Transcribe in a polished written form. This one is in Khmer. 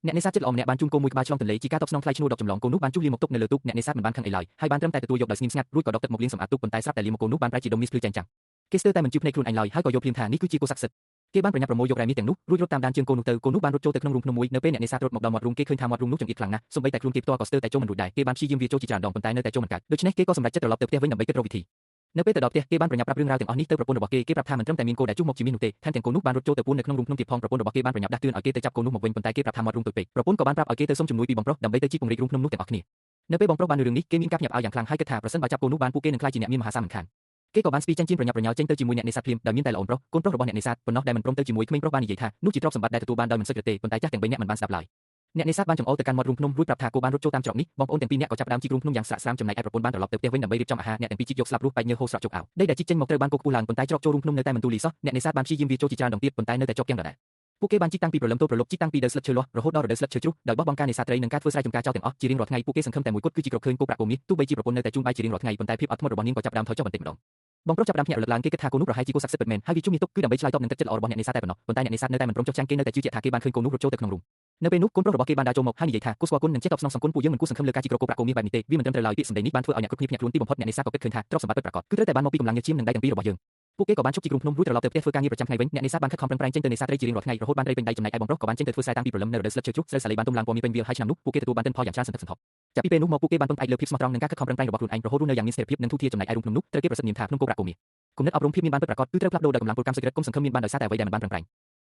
អ្នកនេសាទចិត្តល្អម្នាក់បានជូនគោមួយក្បាលឆ្លងទន្លេជាការតបស្នងថ្លៃឈ្នួលដកចម្លងគោនោះបានចុះលាមកទុកនៅលើទូកអ្នកនេសាទមិនបានខឹងអីឡើយហើយបានត្រឹមតែទទួលយកដោយស្ងៀមស្ងាត់រួចក៏ដកទឹកមកលាងសម្អាតទូកប៉ុន្តែស្រាប់តែលាមកគោនោះបានប្រែជាដុំមាសភ្លឺចែងចាំងគេស្ទើរតែមិនជឿភ្នែកខ្លួនឯងឡើយហើយក៏យល់ភ្លាមថានេះគឺជាគោស័ក្តិសិទ្ធិគេបានប្រញាប់ប្រមូលយករ៉ែមាសទាំងនោះរួចរត់តាមដានជើងគោនោះទៅគោនោះបានរត់ចូលទៅក្នុងរូងភ្នំមួយនៅពេលអ្នកនេសាទរត់មកដល់មាត់រូងគេឃើញថាមាត់រូងនោះចង្អៀតខ្លាំងណាស់សូម្បីតែខ្លួនគេផ្ទាល់ក៏ស្ទើរតែចូលមិនរួចដែរគេបានព្យាយាមវាចូលជាច្រើនដងប៉ុន្តែនៅតែចូលមិនកើតដូច្នេះគេក៏សម្រេចចិត្តត្រឡប់ទៅផ្ទះវិញដើម្បីគិតរកវិធីនៅពេលទៅដល់ផ្ទះគេបានប្រញាប់ប្រាប់រឿងរ៉ាវទាំងអស់នេះទៅប្រពន្ធរបស់គេប្រាប់ថាមិនត្រឹមតែមានគោដែលជុះមកជាមាសនោះទេថែមទាំងគោនោះបានរត់ចូលទៅពួននៅក្នុងរូងភ្នំទៀតផងប្រពន្ធរបស់គេបានប្រញាប់ដាស់តឿនឲ្យគេទៅចាប់គោនោះមកវិញប៉ុន្តែគេប្រាប់ថាមាត់រូងតូចពេកប្រពន្ធក៏បានប្រាប់ឲ្យគេទៅសុំជំនួយពីបងប្រុសដើម្បីទៅជីកពង្រីករូងភ្នំនោះទាំងអស់គ្នានៅពេលបងប្រុសបានឮរឿងនេះគេមានការភ្ញាក់ផ្អើលយ៉ាងខ្លាំងហើយគិតថាប្រសិនបើចាប់គោនោះបានពួកគេនឹងក្លាយជាអ្នកមានមហាសាមមិនខានគេក៏បានស្ពីចេញជៀនប្រញាប់ប្រញាល់ចេញទៅជាមួយអ្នកនេសាទភ្លាមដែលមានតែល្អប្រុសកូនប្រុសរបស់អ្នកនេសាទប៉ុណ្ណោះដែលមិនព្រមទៅជាមួយក្មេងប្រុសបាននិយាយថានោះជាទ្រព្យសម្បត្តិដែលទទួលបានដោយមិនសុចរិតទេប៉ុន្តែចាស់ទាំង3នាក់មិនបានស្ដាប់ឡើយអ្នកនេសាទបានចង្អុលទៅកាន់មាត់រូងភ្នំរួចប្រាប់ថាគោបានរត់ចូលតាមច្រកនេះបងប្អូនទាំងពីរនាក់ក៏ចាប់ផ្ដើមជីករូងភ្នំយ៉ាងស្រាក់ស្រាមចំណែកឯប្រពន្ធបានត្រឡប់ទៅផ្ទះវិញដើម្បីរៀបចំអាហារអ្នកទាំងពីរជីកយកស្លាបរស់បែកញើសហូរស្រក់ជោគអោដីដែលជីកចេញមកត្រូវបានគោខ្ពស់ឡើងប៉ុន្តែច្រកចូលរូងភ្នំនៅតែមិនទូលាយសោះអ្នកនេសាទបានព្យាយាមវាចូលជាច្រើនដងទៀតប៉ុន្តែនៅតែជាប់គាំងដដែលពួកគេបានជីកតាំងពីព្រលឹមទល់ព្រលប់ជីកតាំងពីដើមស្លឹកឈើលាស់រហូតដល់រដូវស្លឹកឈើជ្រុះដោយបោះបង់ការនេសាទត្រីនិងការធ្វើស្រែចម្ការចោលទាំងអស់ជារៀងរាល់ថ្ងៃពួកគេសង្ឃឹមតែមួយគត់គឺជីករកឃើញគោប្រាក់គោមាសទោះបីជាប្រពន្ធនៅតែជូនបាយជារៀងរាល់ថ្ងៃប៉ុន្តែភាពអត់ធ្មត់របស់នាងក៏ចាប់ផ្ដើមថយចុះបន្តិចម្ដងបងប្រុសចាប់ផ្ដើមភ្ញាក់រលឹកឡើងគេគិតថាគោនោះប្រហែលជាគោស័ក្តិសិទ្ធិពិតមែនហើយវាជុំមាសទុកគឺដើម្បីឆ្លើយតបនឹងទឹកចិត្តល្អរបស់អ្នកនេសាទតែប៉ុណ្ណោះប៉ុន្តែអ្នកនេសាទនៅតែមិនព្រមចុះចាញ់គេនៅតែជឿជាក់ថាគេបានឃើញគោនោះរត់ចូលទៅក្នុងរូងនៅពេលនោះកូនប្រុសរបស់គេបានដើរចូលមកហើយនិយាយថាគូស្គាល់គុណនិងចេះតបស្នងសងគុណពួកយើងមិនគួរសង្ឃឹមលើការជីករកគោប្រាក់គោមាសបែបនេះទេវាមិនត្រឹមត្រូវឡើយពាក្យសម្ដីនេះបានធ្វើឲ្យអ្នកគ្រប់គ្នាភ្ញាក់ខ្លួនទីបំផុតអ្នកនេសាទក៏គិតឃើញថាទ្រព្យសម្បត្តិពិតប្រាកដគឺត្រូវតែបានមកពីកម្លាំងញើសឈាមនិងដៃទាំងពីររបស់យើងពួកគេក៏បានជប់ជីករូងភ្នំរួចត្រឡប់ទៅផ្ទះធ្វើការងារប្រចាំថ្ងៃវិញអ្នកនេសាទបានខិតខំប្រឹងប្រែងចេញទៅនេសាទត្រីជារៀងរាល់ថ្ងៃរហូតបានត្រីពេញដៃចំណែកឯបងប្រុសក៏បានចេញទៅធ្វើស្រែតាំងពីព្រលឹមនៅរដូវស្លឹកឈើជ្រុះស្រូវសាឡេបានទុំឡើងពណ៌មាសពេញវាលហើយឆ្នាំនោះពួកគេទទួលបានទិន្នផលយ៉ាងច្រើនសន្ធឹកសន្ធាប់ចាប់ពីពេលនោះមកពួកគេបានពឹងផ្អែកលើភាពស្មោះត្រង់និងការខិតខំប្រឹងប្រែងរបស់ខ្លួនឯងរហូតរស់នៅយ៉ាងមានស្ថិរភាពនិងធូរធារចំណែកឯរូងភ្នំនោះត្រូវគេប្រសិទ្ធនាមថាភ្នំគោប្រាក់គោមាសគំនិតអប់រំភាពមានបានពិតប្រាកដគឺត្រូវផ្លាស់ប្ដូរដោយកម្លាំងពលកម្មសុចរិតគុំសង្ឃឹមមានបានដោយសារតែអ្វីដែលមិនបានប្រឹងប្រែង